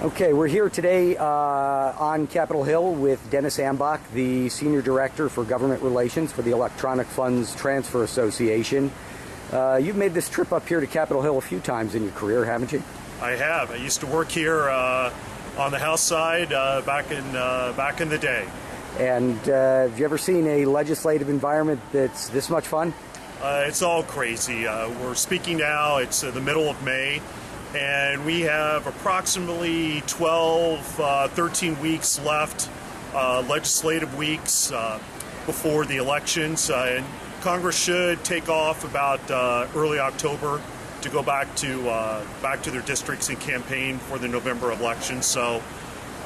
Okay, we're here today on Capitol Hill with Dennis Ambach, the Senior Director for Government Relations for the Electronic Funds Transfer Association. You've made this trip up here to Capitol Hill a few times in your career, haven't you? I have. I used to work here on the House side back in the day. And have you ever seen a legislative environment that's this much fun? It's all crazy. We're speaking now. It's the middle of May. And we have approximately 13 weeks left, legislative weeks before the elections. And Congress should take off about early October to go back to their districts and campaign for the November election. So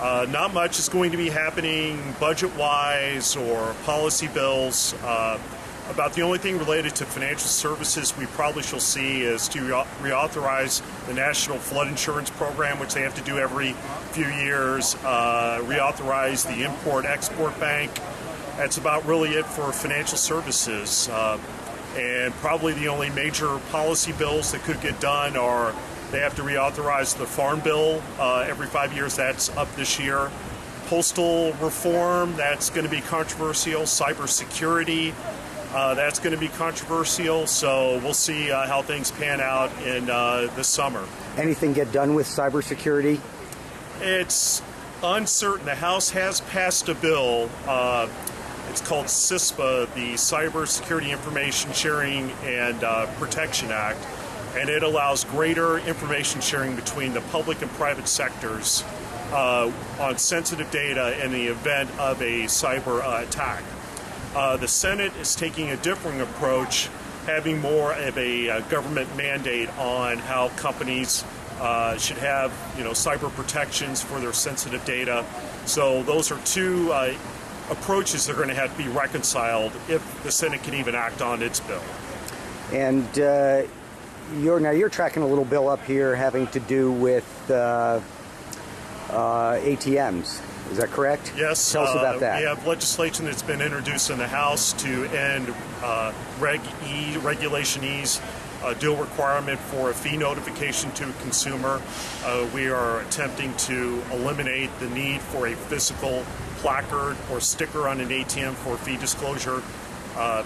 not much is going to be happening budget-wise or policy bills. About the only thing related to financial services we probably shall see is to reauthorize the National Flood Insurance Program, which they have to do every few years, reauthorize the Import-Export Bank. That's about really it for financial services. And probably the only major policy bills that could get done are they have to reauthorize the Farm Bill every 5 years. That's up this year. Postal reform, that's going to be controversial. Cybersecurity, that's going to be controversial, so we'll see how things pan out in the summer. Anything get done with cybersecurity? It's uncertain. The House has passed a bill. It's called CISPA, the Cybersecurity Information Sharing and Protection Act, and it allows greater information sharing between the public and private sectors on sensitive data in the event of a cyber attack. The Senate is taking a different approach, having more of a government mandate on how companies should have, cyber protections for their sensitive data. So those are two approaches that are going to have to be reconciled if the Senate can even act on its bill. And you're tracking a little bill up here having to do with ATMs. Is that correct? Yes. Tell us about that. We have legislation that's been introduced in the House to end Regulation E's dual requirement for a fee notification to a consumer. We are attempting to eliminate the need for a physical placard or sticker on an ATM for fee disclosure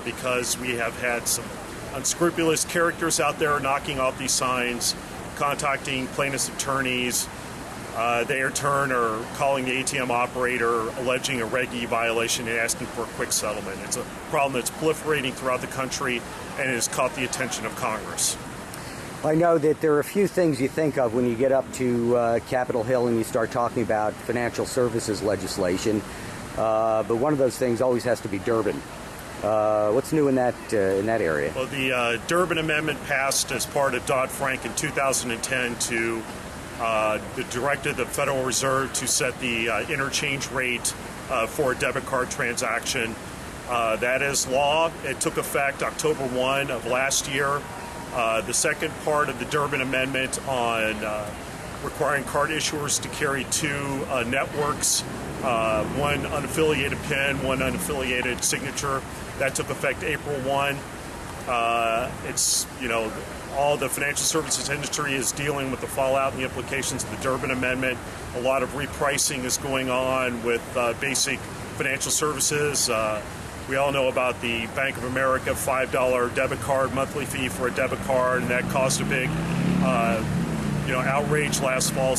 because we have had some unscrupulous characters out there knocking off these signs, contacting plaintiffs' attorneys. They in turn are calling the ATM operator, alleging a Reg E violation and asking for a quick settlement. It's a problem that's proliferating throughout the country and has caught the attention of Congress. I know that there are a few things you think of when you get up to Capitol Hill and you start talking about financial services legislation, but one of those things always has to be Durbin. What's new in that area? Well, the Durbin Amendment passed as part of Dodd-Frank in 2010 to directed the Federal Reserve to set the interchange rate for a debit card transaction. That is law. It took effect October 1 of last year. The second part of the Durbin Amendment on requiring card issuers to carry two networks, one unaffiliated PIN, one unaffiliated signature, that took effect April 1. All the financial services industry is dealing with the fallout and the implications of the Durbin Amendment. A lot of repricing is going on with basic financial services. We all know about the Bank of America $5 debit card monthly fee for a debit card, and that caused a big, outrage last fall.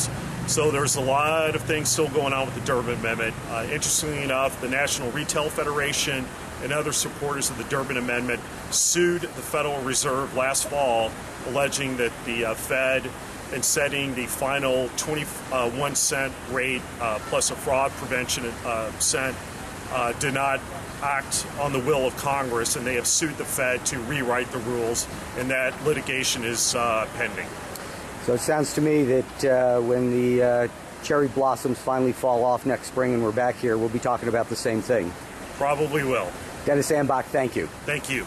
So there's a lot of things still going on with the Durbin Amendment. Interestingly enough, the National Retail Federation and other supporters of the Durbin Amendment sued the Federal Reserve last fall, alleging that the Fed, in setting the final 21-cent rate plus a fraud prevention cent, did not act on the will of Congress, and they have sued the Fed to rewrite the rules, and that litigation is pending. So it sounds to me that when the cherry blossoms finally fall off next spring and we're back here, we'll be talking about the same thing. Probably will. Dennis Ambach, thank you. Thank you.